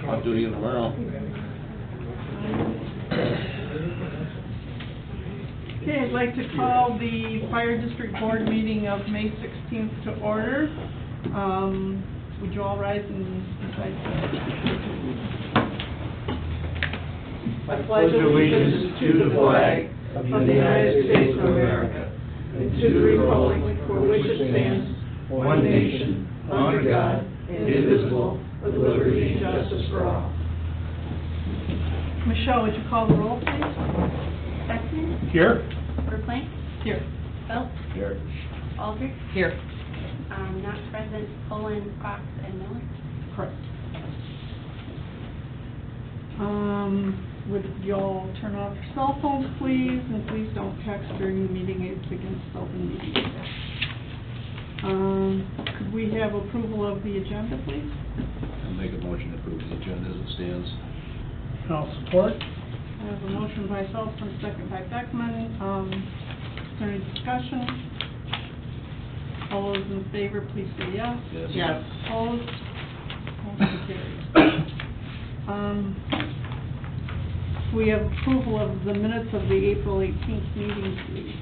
I'll do it again tomorrow. Okay, I'd like to call the Fire District Board meeting of May 16th to order. Would you all rise and recite the... I pledge allegiance to the flag of the United States of America and to the republic for which it stands, one nation, under God, indivisible, with liberty and justice for all. Michelle, would you call the roll, please? Sexton? Here. Verplank? Here. Phelps? Here. Aldrich? Here. Not present, Poland, Fox, and Miller? Correct. Would y'all turn off your cell phones, please, and please don't text during the meeting. It's against open meeting. Could we have approval of the agenda, please? I'll make a motion to approve the agenda as it stands. I'll support. I have a motion by Phelps and a second by Beckman. Is there any discussion? All those in favor, please say yes. Yes. Yes. Opposed? Motion carries. We have approval of the minutes of the April 18th meeting, please.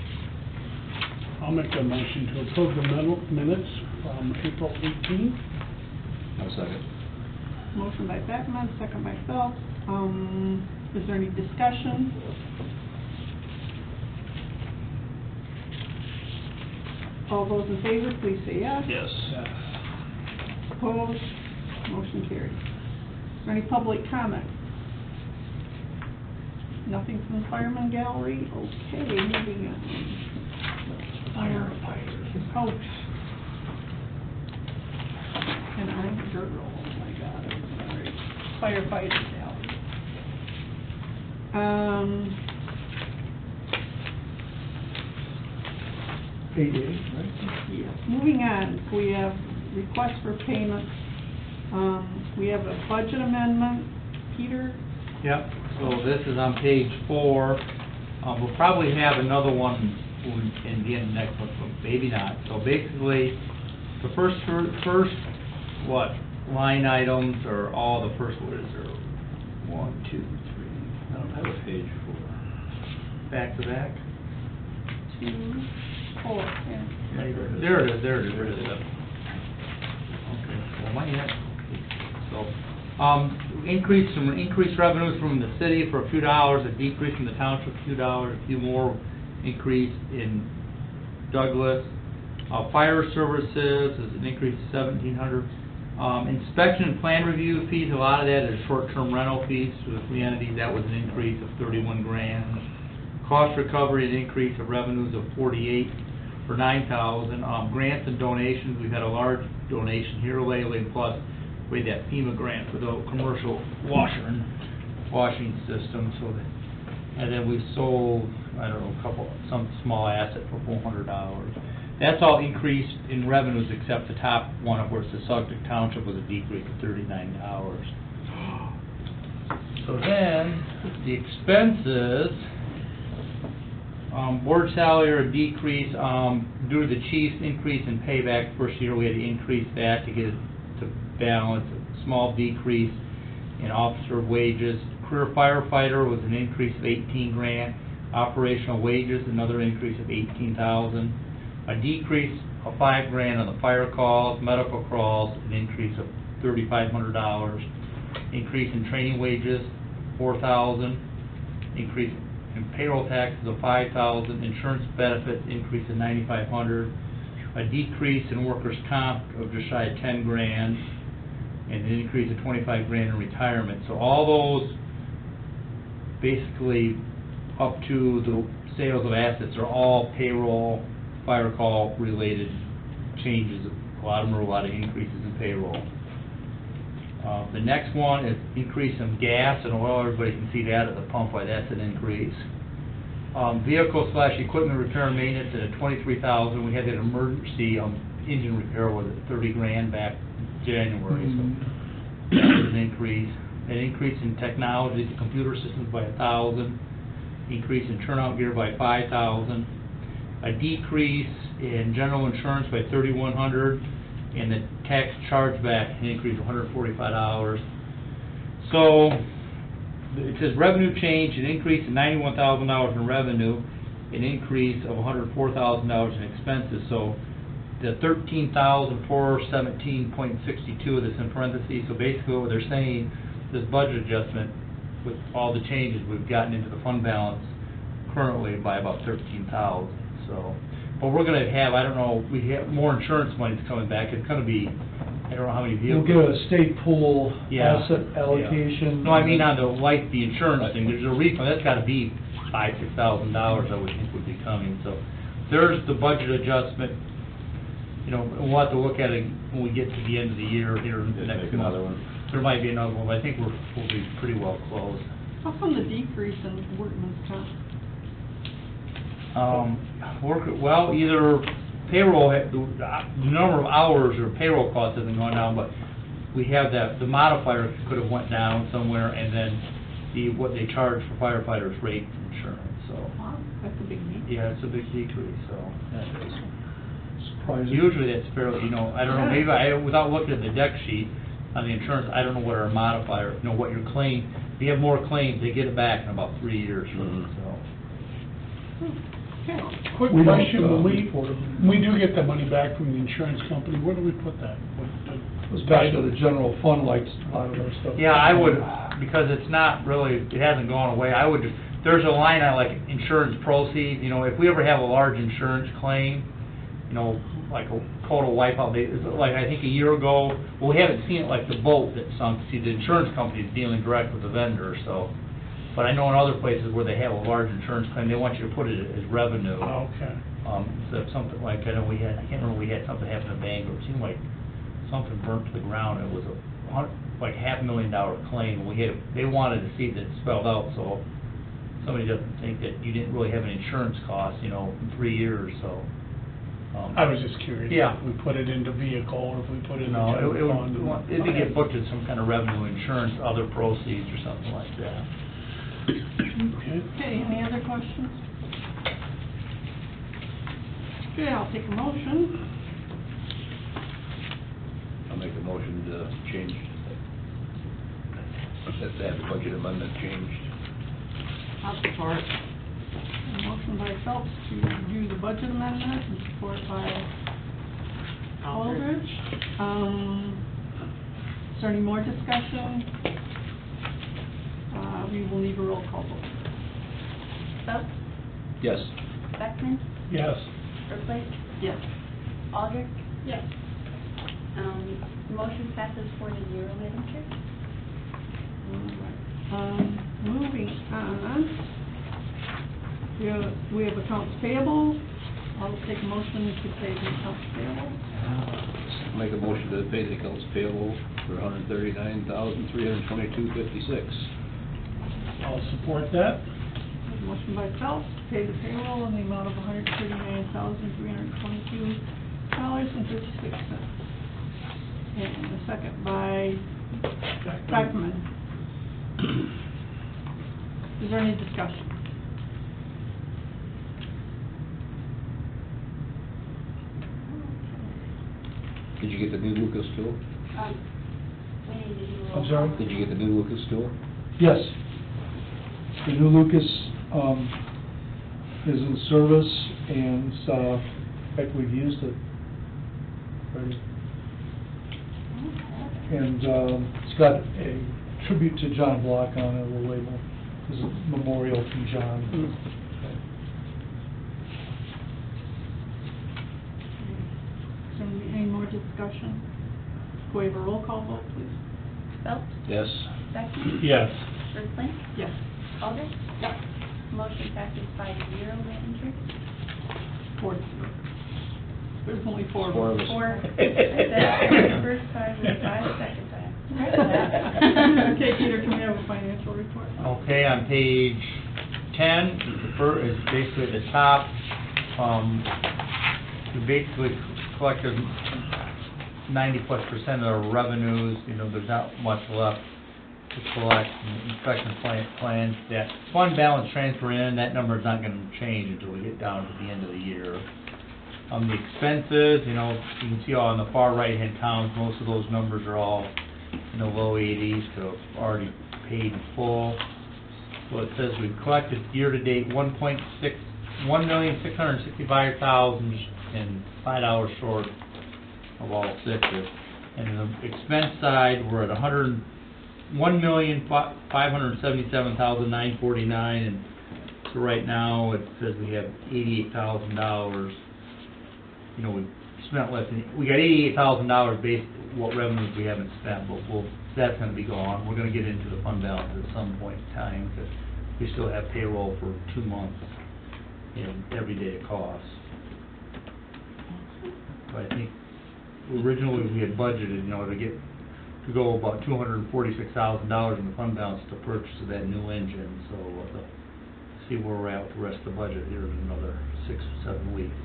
I'll make a motion to approve the minutes from April 18th. I'll second. Motion by Beckman, second by Phelps. Is there any discussion? All those in favor, please say yes. Yes. Opposed? Motion carries. Is there any public comment? Nothing from the fireman gallery? Okay, moving on. Firefighters. Oh. And I'm a girl, oh my God, I'm sorry. Firefighter gallery. Yes. Moving on, we have requests for payments. We have a budget amendment. Peter? Yep, so this is on page 4. We'll probably have another one in the end next month, but maybe not. So basically, the first line items are all the first, what is there? 1, 2, 3. I don't have a page 4. Back to back. 2, 4, yeah. There it is. Okay, well, my head. So, increased revenues from the city for a few dollars, a decrease from the township a few dollars, a few more increase in Douglas. Fire services is an increase of $1,700. Inspection and plan review fees, a lot of that is short-term rental fees for the 3 entities. That was an increase of $31,000. Cost recovery, an increase of revenues of $48,000 for $9,000. Grants and donations, we've had a large donation here lately, plus we had that FEMA grant for the commercial washer and washing system. So that, and then we sold, I don't know, some small asset for $400. That's all increased in revenues except the top one, of course, the Sugden Township was a decrease of $39. So then, the expenses, board salary or decrease, due to the chief's increase in payback first year, we had to increase that to get it to balance. A small decrease in officer wages. Career firefighter was an increase of $18,000. Operational wages, another increase of $18,000. A decrease of $5,000 on the fire calls, medical calls, an increase of $3,500. Increase in training wages, $4,000. Increase in payroll taxes of $5,000. Insurance benefits increase of $9,500. A decrease in workers' comp of just shy of $10,000, and an increase of $25,000 in retirement. So all those, basically, up to the sales of assets, are all payroll, fire call related changes. A lot of them are a lot of increases in payroll. The next one is increase in gas and oil. Everybody can see that at the pump, why that's an increase. Vehicle/equipment repair and maintenance at $23,000. We had that emergency engine repair was at $30,000 back in January, so that was an increase. An increase in technology, the computer systems by $1,000. Increase in turnout gear by $5,000. A decrease in general insurance by $3,100, and the tax chargeback an increase of $145. So, it says revenue change, an increase of $91,000 in revenue, an increase of $104,000 in expenses. So, the 13,417.62 that's in parentheses, so basically what they're saying, this budget adjustment, with all the changes, we've gotten into the fund balance currently by about 13,000, so. But we're gonna have, I don't know, we have more insurance money's coming back, it's gonna be, I don't know how many We'll vehicles. get a state pool Yeah, asset yeah. allocation. No, I mean on the, like, the insurance thing, there's a refund, that's gotta be $5,000-$6,000, I would think would be coming, so. There's the budget adjustment, you know, we'll have to look at it when we get to the end of the year here in the Just next make another month. one. There might be another one, but I think we'll be pretty well closed. How come the decrease in workman's comp? Well, either payroll, the number of hours or payroll costs hasn't gone down, but we have that, the modifier could have went down somewhere, and then what they charge for firefighters rate insurance, so. Wow, that's a big decrease. Yeah, it's a big decrease, so. Surprising. Usually that's fairly, you know, I don't know, maybe without looking at the deck sheet on the insurance, I don't know what our modifier, you know, what your claim, if you have more claims, they get it back in about 3 years from it, so. Okay. Quick We don't, question, when report them. we do get the money back from the insurance company, where do we put that? It was back to the general fund like a lot of our stuff. Yeah, I would, because it's not really, it hasn't gone away, I would, there's a line on like insurance proceeds, you know, if we ever have a large insurance claim, you know, like a total wipeout, like I think a year ago, well, we haven't seen it like the boat that sunk, see, the insurance company's dealing direct with the vendor, so. But I know in other places where they have a large insurance claim, they want you to put it as revenue. Okay. So if something like, I know we had, I can't remember, we had something happen in Bangor, it seemed like something burnt to the ground, it was like $500,000 claim, they wanted to see that it spelled out, so somebody doesn't think that you didn't really have an insurance cost, you know, in 3 years, so. I was just curious. Yeah. If we put it into vehicle, or if we put it in the No, general fund. it'd get booked as some kind of revenue insurance, other proceeds or something like that. Okay. Okay, any other questions? Okay, I'll take a motion. I'll make a motion to change, that the budget amendment changed. I'll support. A motion by Phelps to do the budget amendment and support by Aldridge. Is there any more discussion? We will need a roll call vote. Phelps, Yes. Beckman, Yes. Ruffey, Yes. Aldrich. Yes. Motion passes 4-0, Madam Chair. Moving on, we have accounts payable. I'll take a motion to pay the accounts payable. Make a motion to pay the accounts payable for $139,322.56. I'll support that. Motion by Phelps, to pay the payroll in the amount of $139,322.56. And a second by Beckman. Is there any discussion? Did you get the new Lucas tool? We need to do a roll I'm sorry? Did you get the new Lucas tool? Yes. The new Lucas, is in service, and, in fact, we've used it already. And, it's got a tribute to John Block on it, a little label, as a memorial from John. Is there any more discussion? Go have a roll call vote, please. Phelps, Yes. Beckman, Yes. Ruffey, Yes. Aldrich. Yes. Motion passes 5-0, Madam Chair. 4-0. There's only four. Four of us. 4, that's the first time and 5 second time. Okay, Peter, can we have a financial report? Okay, on page 10, is basically at the top, we basically collected 90+% of our revenues, you know, there's not much left to collect, and inspection plans, that fund balance transfer in, that number is not gonna change until we get down to the end of the year. The expenses, you know, you can see on the far right-hand columns, most of those numbers are all in the low 80s to already paid in full. So it says we've collected year-to-date 1,665,000 and $5 short of all sixes. And the expense side, we're at 1,577,949, and so right now it says we have $88,000. You know, we spent less than, we got $88,000 based what revenues we haven't spent, but that's gonna be gone. We're gonna get into the fund balance at some point in time, because we still have payroll for 2 months in everyday costs. But I think originally we had budgeted, you know, to go about $246,000 in the fund balance to purchase of that new engine, so we'll have to see where we're at with the rest of the budget here in another 6 or 7 weeks.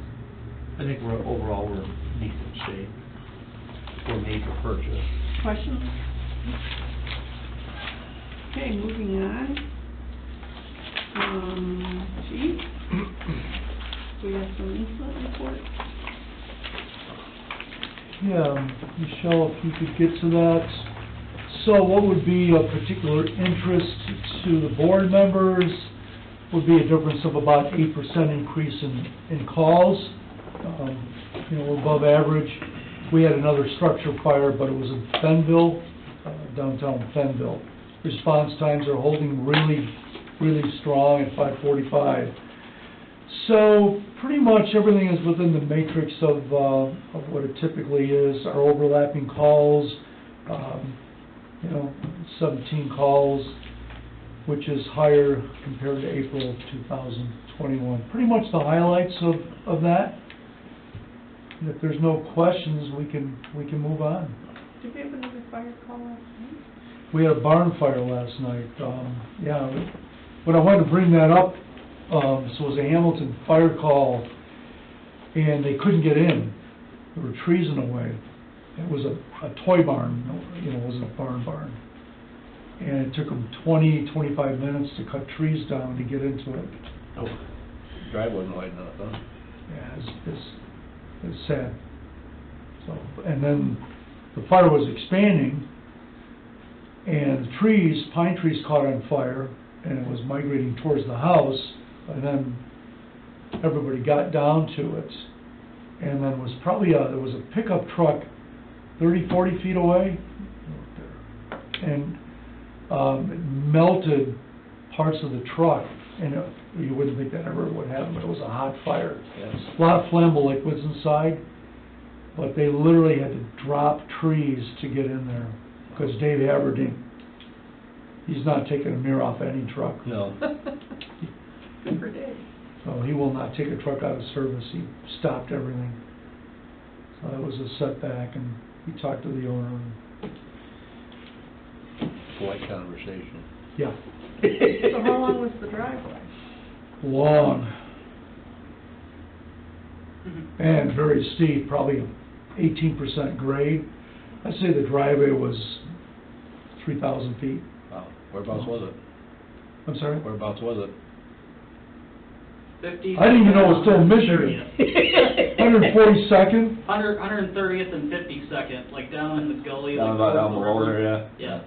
I think overall we're in decent shape for a major purchase. Questions? Okay, moving on. Chief? We have some incident report. Yeah, Michelle, if you could get to that. So what would be of particular interest to the board members would be a difference of about 8% increase in calls. You know, above average. We had another structure fire, but it was in Fenville, downtown Fenville. Response times are holding really strong at 5:45. So pretty much everything is within the matrix of what it typically is. Our overlapping calls, you know, 17 calls, which is higher compared to April of 2021. Pretty much the highlights of that. And if there's no questions, we can move on. Did we have another fire call last night? We had a barn fire last night. Yeah, but I wanted to bring that up. So it was a Hamilton fire call, and they couldn't get in. There were trees in the way. It was a toy barn, you know, it wasn't a barn. And it took them 20-25 minutes to cut trees down to get into it. Oh, drive wasn't wide enough, huh? Yeah, it's sad. So, and then the fire was expanding, and the trees, pine trees caught on fire, and it was migrating towards the house, and then everybody got down to it, and then was probably there was a pickup truck 30-40 feet away, and it melted parts of the truck, and you wouldn't think that ever would happen, but it was a hot fire. Yes. A lot of flammable liquids inside, but they literally had to drop trees to get in there, because Dave Aberdeen, he's not taking a mirror off any truck. No. Good for Dave. So he will not take a truck out of service. He stopped everything. So that was a setback, and we talked to the owner. Polite conversation. Yeah, So how long was the driveway? long and very steep, probably 18% grade. I'd say the driveway was 3,000 feet. Wow. Whereabouts was it? I'm sorry? Whereabouts was it? 50. I didn't even know it was still in Michigan. 142nd? 130th and 52nd, like down in the gully. Down like about down towards the below river. there, yeah? Yeah.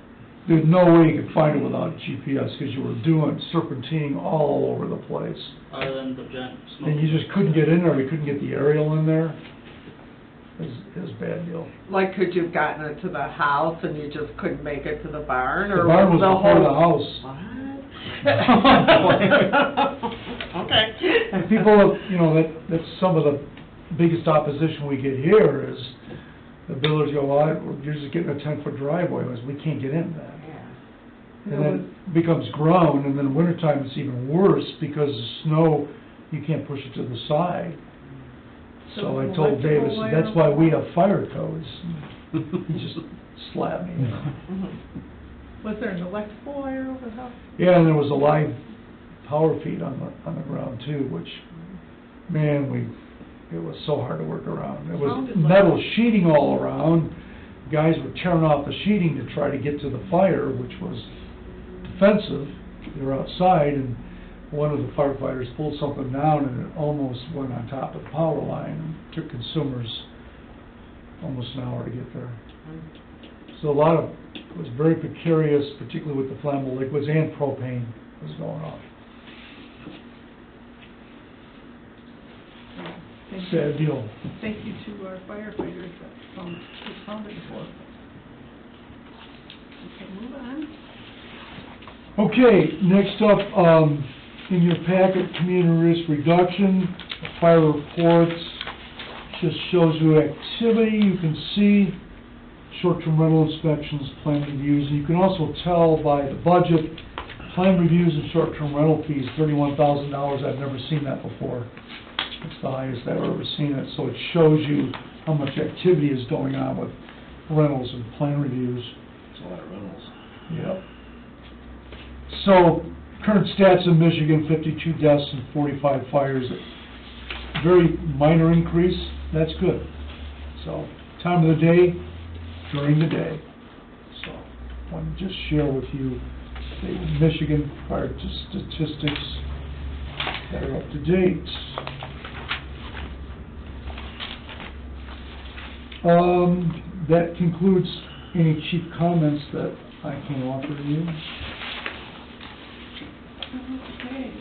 There's no way you could find it without GPS, because you were doing serpentining all over the place. Other than the giant smoke. And you just couldn't get in there, we couldn't get the aerial in there. It was a bad deal. Like, could you have gotten it to the house and you just couldn't make it to the barn, or The barn was before the whole... house. What? Okay. And people, you know, that's some of the biggest opposition we get here is the builders go, well, you're just getting a 10-foot driveway, we can't get in that. And then it becomes ground, and then wintertime it's even worse because the snow, you can't push it to the side. So I told Davis, that's why we have fire codes. He just slapped me. You know. Was there an electrical wire over the house? Yeah, and there was a live power feed on the ground too, which, man, it was so hard to work around. It was Sounded like metal sheeting all around. Guys were tearing off the sheeting to try to get to the fire, which was defensive. They were outside, and one of the firefighters pulled something down, and it almost went on top of the power line. It took consumers almost an hour to get there. So a lot of, it was very precarious, particularly with the flammable liquids and propane was going off. Thank you. Sad deal. Thank you to our firefighters that responded for us. Okay, move on. Okay, next up, in your packet, community risk reduction, fire reports, just shows you activity. You can see short-term rental inspections, plan reviews, and you can also tell by the budget, plan reviews and short-term rental fees, $31,000. I've never seen that before. It's the highest I've ever seen it, so it shows you how much activity is going on with rentals and plan reviews. It's a lot of rentals. Yep. So, current stats in Michigan, 52 deaths and 45 fires. Very minor increase, that's good. So, time of the day, during the day. So, I want to just share with you the Michigan fire statistics that are up to date. That concludes any chief comments that I can offer to you. Okay,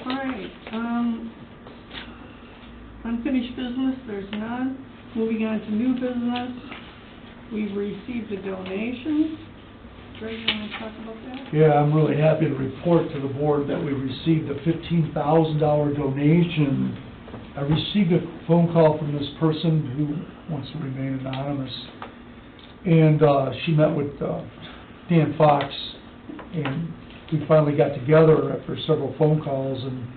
all right, unfinished business, there's none. Moving on to new business, we've received the donations. Greg, you want to talk about that? Yeah, I'm really happy to report to the board that we received a $15,000 donation. I received a phone call from this person who wants to remain anonymous, and she met with Dan Fox, and we finally got together after several phone calls and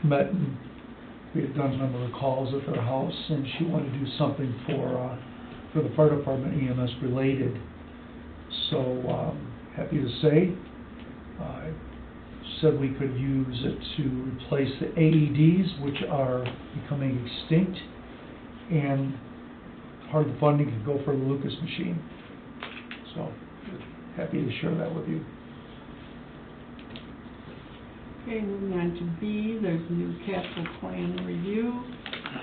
met, and we had done a number of calls at their house, and she wanted to do something for the fire department, EMS related. So, happy to say, said we could use it to replace the AEDs, which are becoming extinct, and part of the funding could go for the Lucas machine. So, happy to share that with you. Okay, moving on to B, there's a new capital plan review.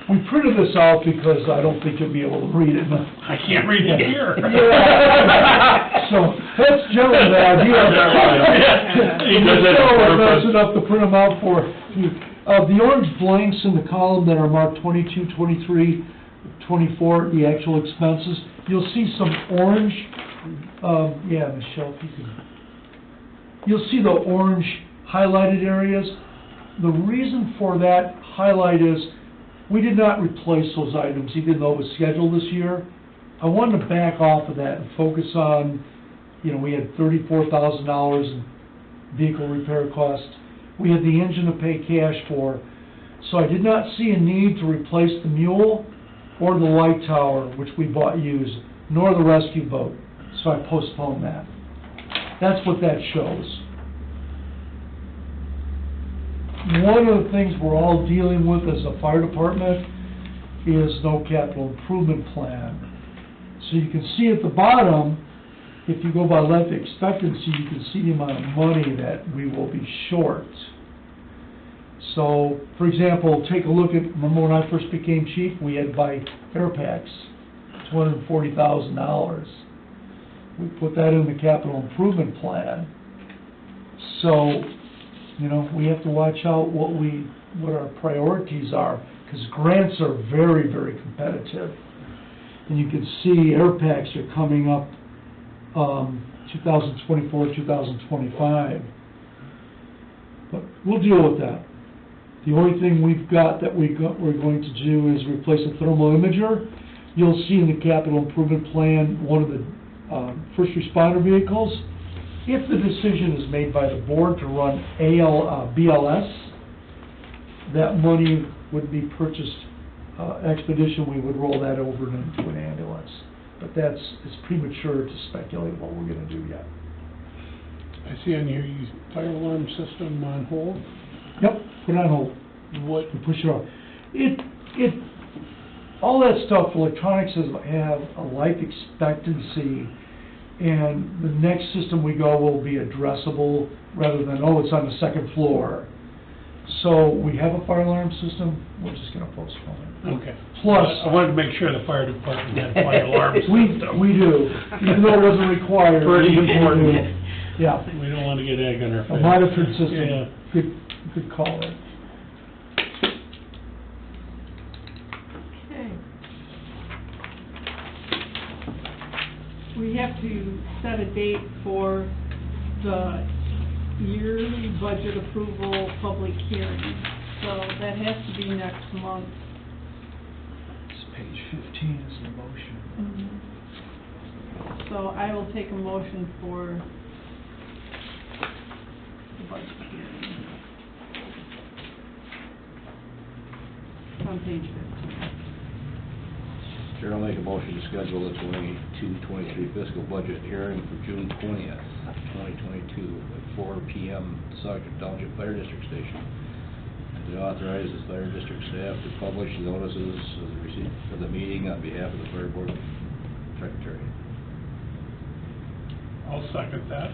We printed this out because I don't think you'll be able to read it. I can't read it here. Yeah. So, that's generally the idea. He does that on We're purpose. messing up to print them out for you. The orange blanks in the column that are marked 22, 23, 24, the actual expenses, you'll see some orange, yeah, Michelle, if you can. You'll see the orange highlighted areas. The reason for that highlight is we did not replace those items, even though it was scheduled this year. I wanted to back off of that and focus on, you know, we had $34,000 in vehicle repair costs. We had the engine to pay cash for. So I did not see a need to replace the mule or the light tower, which we bought used, nor the rescue boat. So I postponed that. That's what that shows. One of the things we're all dealing with as a fire department is no capital improvement plan. So you can see at the bottom, if you go by life expectancy, you can see the amount of money that we will be short. So, for example, take a look at, remember when I first became chief, we had to buy air packs, $240,000. We put that in the capital improvement plan. So, you know, we have to watch out what our priorities are, because grants are very, very competitive. And you can see air packs are coming up 2024, 2025. But we'll deal with that. The only thing we've got that we're going to do is replace a thermal imager. You'll see in the capital improvement plan one of the first responder vehicles. If the decision is made by the board to run BLS, that money would be purchased expedition. We would roll that over into an ambulance. But it's premature to speculate what we're going to do yet. I see on here, you fire alarm system on hold. Yep, put it on hold. What, And push it off. All that stuff, electronics have a life expectancy, and the next system we go will be addressable rather than, oh, it's on the second floor. So we have a fire alarm system, we're just gonna postpone it. Okay. Plus- I wanted to make sure the fire department had fire alarms. We do, even though it wasn't required. Pretty we do. important. Yeah, We don't want to get egg on our face. a monitored system, Yeah. good call there. Okay. We have to set a date for the yearly budget approval public hearing, so that has to be next month. It's page 15 is the motion. So I will take a motion for the budget hearing. On page 15. Chair will make a motion to schedule the 22-23 fiscal budget hearing for June 20th, 2022, at 4 p.m. Saugatuck Township Fire District Station. And to authorize the fire district staff to publish notices of the receipt for the meeting on behalf of the fire board secretary. I'll second that.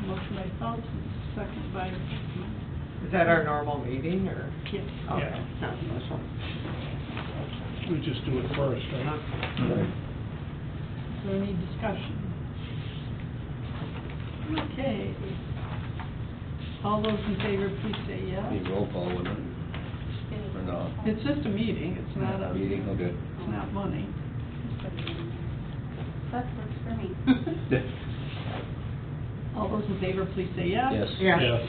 Motion by Phelps, second by, Is that our normal meeting, or? yes. Okay, Yeah. not special. We just do it first, right? Right. Is there any discussion? Okay. All those in favor, please say yes. Need roll call, wouldn't it? Or not? It's just a meeting, it's not a, Meeting, okay. it's not money. That works for me. All those in favor, please say yes. Yes. Yeah. Yes.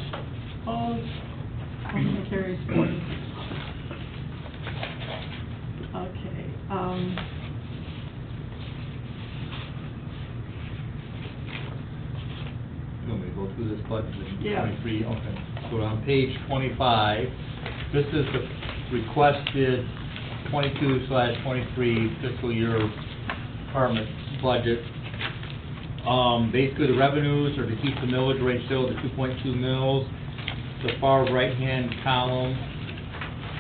Opposed? Motion carries 4-0. Okay, You want me to go through this budget in Yeah. 23? Okay. So on page 25, this is the requested 22/23 fiscal year department budget. Basically, the revenues are to keep the millage rate still at the 2.2 mils. The far right-hand column,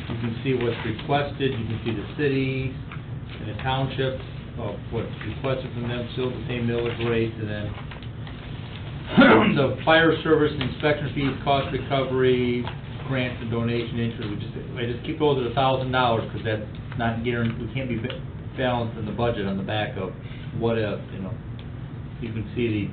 you can see what's requested, you can see the cities and the townships, what's requested from them, still the same millage rates, and then the fire service inspection fees, cost recovery, grants and donation interest, I just keep those at $1,000, because that's not guaranteed, we can't be balanced in the budget on the back of what if, you know. You can see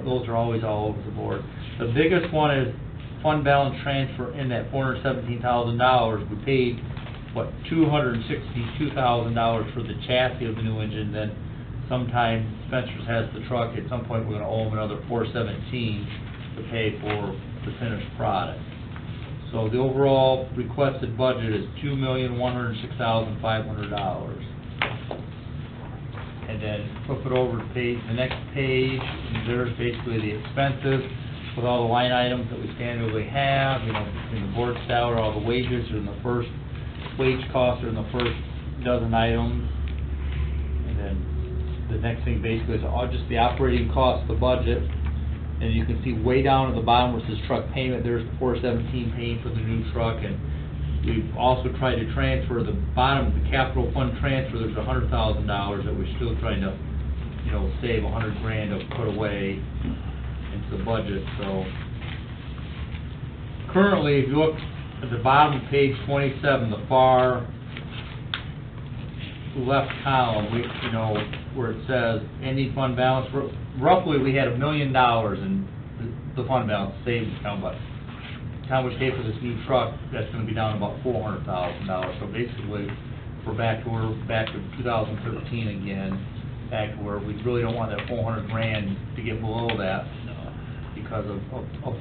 those are always all over the board. The biggest one is fund balance transfer in that $417,000. We paid, $262,000 for the chassis of the new engine, then sometime Spencer's has the truck, at some point we're gonna owe them another $417 to pay for the finished product. So the overall requested budget is $2,106,500. And then flip it over to the next page, and there's basically the expenses with all the line items that we standardly have, between the board salary, all the wages are in the first, wage costs are in the first dozen items. And then the next thing basically is all just the operating cost of the budget. And you can see way down at the bottom where it says truck payment, there's the $417 paying for the new truck. And we've also tried to transfer the bottom, the capital fund transfer, there's $100,000 that we're still trying to, save $100,000 to put away into the budget, so. Currently, if you look at the bottom of page 27, the far left column, where it says ending fund balance, roughly we had $1 million in the fund balance savings account, but time we pay for this new truck, that's gonna be down about $400,000. So basically, we're back to 2013 again, back to where we really don't want that $400,000 to get below that because of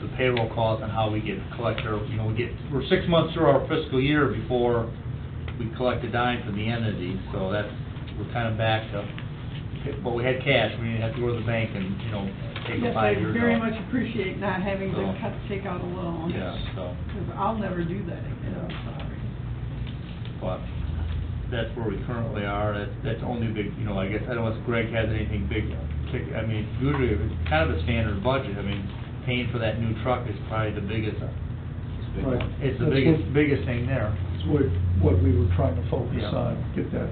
the payroll costs and how we collect our, we're 6 months through our fiscal year before we collect a dime from the entity, so we're kind of back to, but we had cash, we didn't have to go to the bank and, take a Yes, 5 year I very note. much appreciate not having to So- take out a loan. Yeah, so. Because I'll never do that again, I'm sorry. But that's where we currently are, that's only big, I guess, I don't know if Greg has anything big, usually it's kind of a standard budget, paying for that new truck is probably the biggest, Right. it's the That's biggest thing there. That's what we were trying to focus Yeah. on, get that,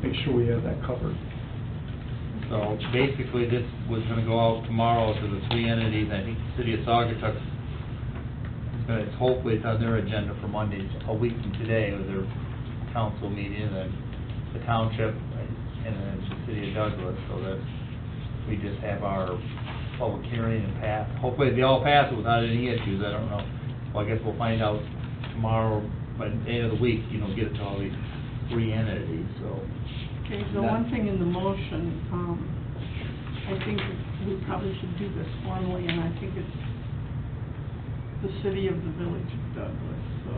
make sure we have that covered. So basically, this was gonna go out tomorrow to the 3 entities, I think the city of Saugatuck It's hopefully it's on their agenda for Monday, a week from today, with their council meeting, and then the township, and then the city of Douglas, so that we just have our public hearing and pass. Hopefully they all pass it without any issues, I don't know. Well, I guess we'll find out tomorrow, by the end of the week, get it to all these 3 entities, so. Okay, the one thing in the motion, I think we probably should do this formally, and I think it's the city of the village of Douglas, so.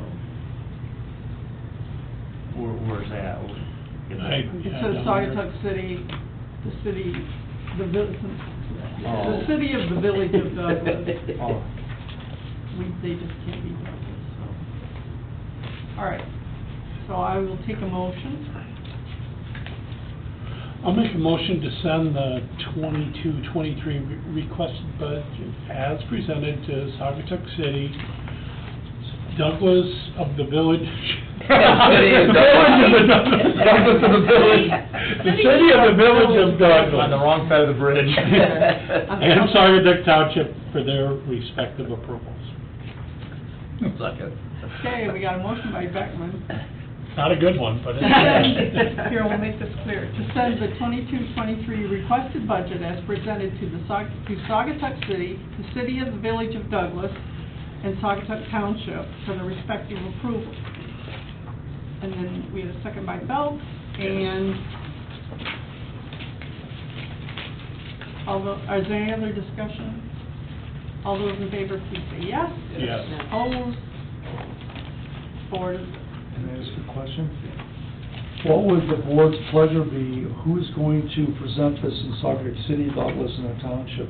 Where's that? It says Sagatuck City, the city, the village, Oh. the city of the village of Douglas. Oh. They just can't be Douglas, so. All right, so I will take a motion. I'll make a motion to send the 22-23 requested budget as presented to Sagatuck City, Douglas of the village. Douglas of the village. The city of the village of Douglas. On the wrong side of the bridge. And Sagatuck Township for their respective approvals. Second. Okay, we got a motion by Beckman. Not a good one, but it's. Here, we'll make this clear. To send the 22-23 requested budget as presented to Sagatuck City, the city of the village of Douglas, and Sagatuck Township for the respective approval. And then we had a second by Phelps, and is there any other discussion? All those in favor, please say yes. Yes. Opposed? 4 to 0. Can I ask a question? What would the board's pleasure be, who's going to present this in Sagatuck City, Douglas, and the township?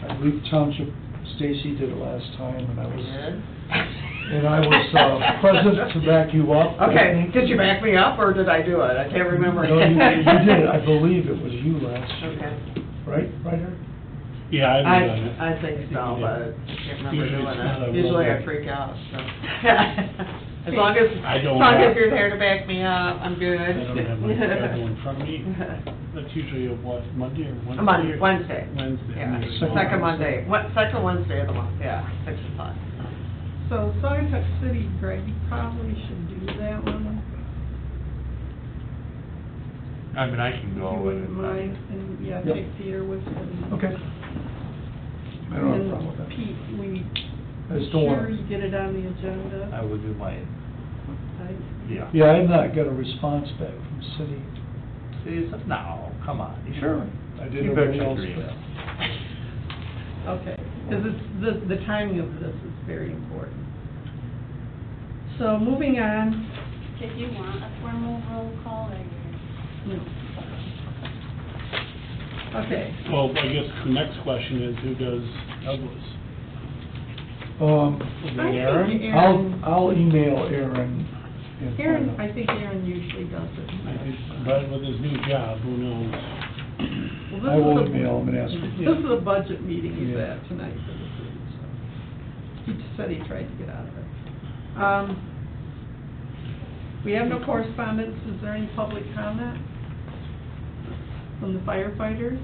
I believe township, Stacy did it last time, and I was present to back you up. I Okay, think. did you back me up, or did I do it? I can't remember. No, you did, I believe it was you last year. Okay. Right, Eric? Yeah, I've done it. I think so, but I can't remember Usually doing it's not a it. Usually I rubber. freak out, so. As long as I don't you're have- there to back me up, I'm good. I don't have my schedule in front of me. That's usually a what, Monday or Wednesday? Wednesday. Wednesday. Yeah, Second second Monday, second Wednesday of the month, yeah, 6 o'clock. So Sagatuck City, Greg, you probably should do that one. I mean, I can go You with wouldn't mind, and yeah, Yep. take Peter with you. Okay. I don't have a problem with that. Pete, we, I just don't sure want, you get it on the agenda? I would do my, yeah. yeah, I've not got a response back from the city. See, no, come on. You sure? I did You better everything check else, your email. Okay, because the timing of this is very important. So moving on, Did you want a formal roll call or? no. Okay, Well, I guess the next question is, who does Douglas? I think Aaron, I'll email Aaron. and find Aaron, out. I think Aaron usually does it. But with his new job, who knows? Well, this I will is a- email him and ask him. This is a budget meeting he's Yeah. at tonight for the city, so. He just said he tried to get out of it. We have no correspondence. Is there any public comment from the firefighters?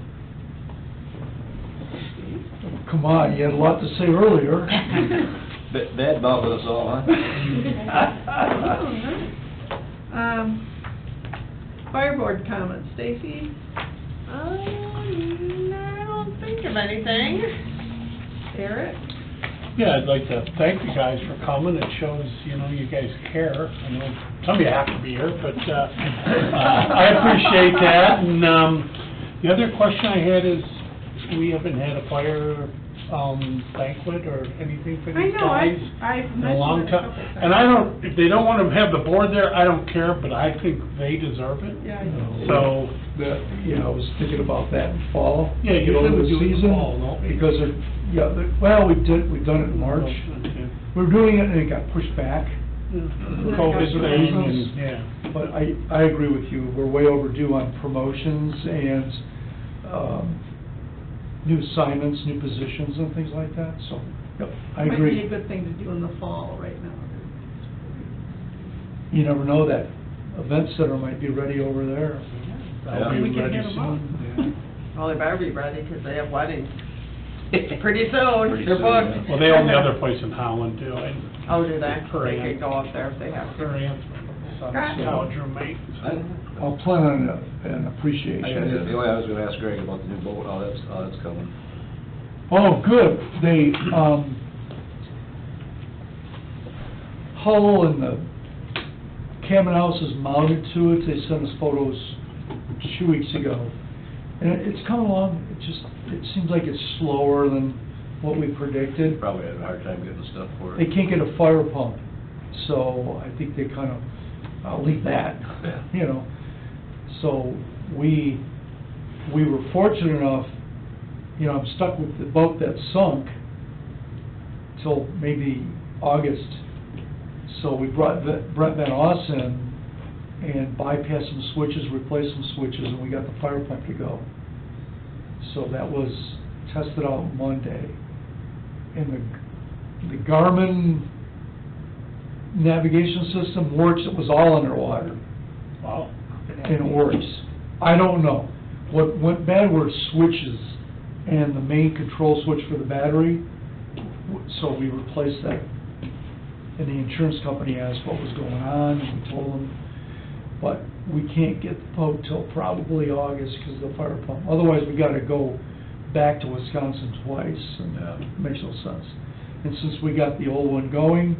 Come on, you had a lot to say earlier. Bad mouth us all, huh? Fire board comments, Stacy? I don't think of anything. Eric? Yeah, I'd like to thank you guys for coming. It shows, you guys care. I know some of you have to be here, but I appreciate that. And the other question I had is, we haven't had a fire banquet or anything for I these know, guys I've in a long mentioned it a time. couple times. And I don't, if they don't want to have the board there, I don't care, but I think they deserve it. Yeah, I know. So, I was thinking about that in fall. Yeah, Get usually over we the do it in the season, fall, don't we? because we've done it in March. We're doing it and it got pushed back. COVID thing, and, yeah. But I agree with you, we're way overdue on promotions and, new assignments, new positions and things like that, so, yep, I Might be a agree. good thing to do in the fall right now. You never know, that event center might be ready over there. That'll We be can ready hit 'em up. soon. Well, they better be ready, because they have weddings. Pretty soon, Pretty you're soon, booked. yeah. Well, they own the other place in Holland too, and Oh, do they? Per They annum. could go up there if they have to. their aunt's son's Gotcha. college roommate. I'll plan on an appreciation. I was gonna ask Greg about the new boat, how that's coming. Oh, good. They, hull and the cabin house is mounted to it. They sent us photos 2 weeks ago. And it's coming along, it seems like it's slower than what we predicted. Probably had a hard time getting stuff for They it. can't get a fire pump, so I think they kind of, I'll leave that, Yeah. you know. So we were fortunate enough, you know, I'm stuck with the boat that sunk till maybe August. So we brought Brent Van Oss in and bypassed some switches, replaced some switches, and we got the fire pump to go. So that was tested out Monday. And the Garmin navigation system works, it was all underwater, Wow. and it works. I don't know. What went bad were switches and the main control switch for the battery, so we replaced that. And the insurance company asked what was going on, and we told them, but we can't get the boat till probably August because of the fire pump. Otherwise, we gotta go back to Wisconsin twice, and it makes no sense. And since we got the old one going,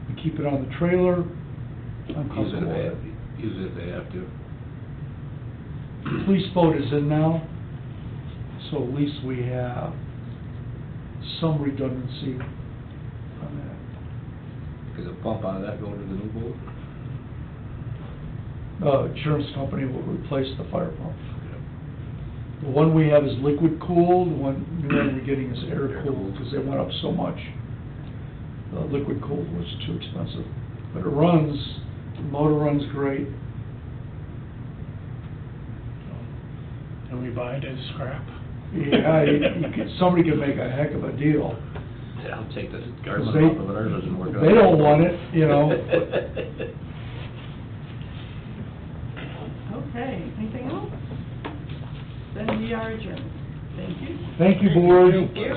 we keep it on the trailer, I'm Use it comfortable with if it. they, use it if they have to. The police boat is in now, so at least we have some redundancy on that. Could the pump out of that go to the new boat? Insurance company will replace the fire pump. The one we have is liquid cooled, the new one we're getting is air cooled, because they went up so much. The liquid cooled was too expensive, but it runs, the motor runs great. And we buy it as scrap. Yeah, somebody could make a heck of a deal. Yeah, I'll take this They- Garmin off of it, ours doesn't work. They don't want it, you know. Okay, anything else? Then we are adjourned. Thank you. Thank you, board. Thank you.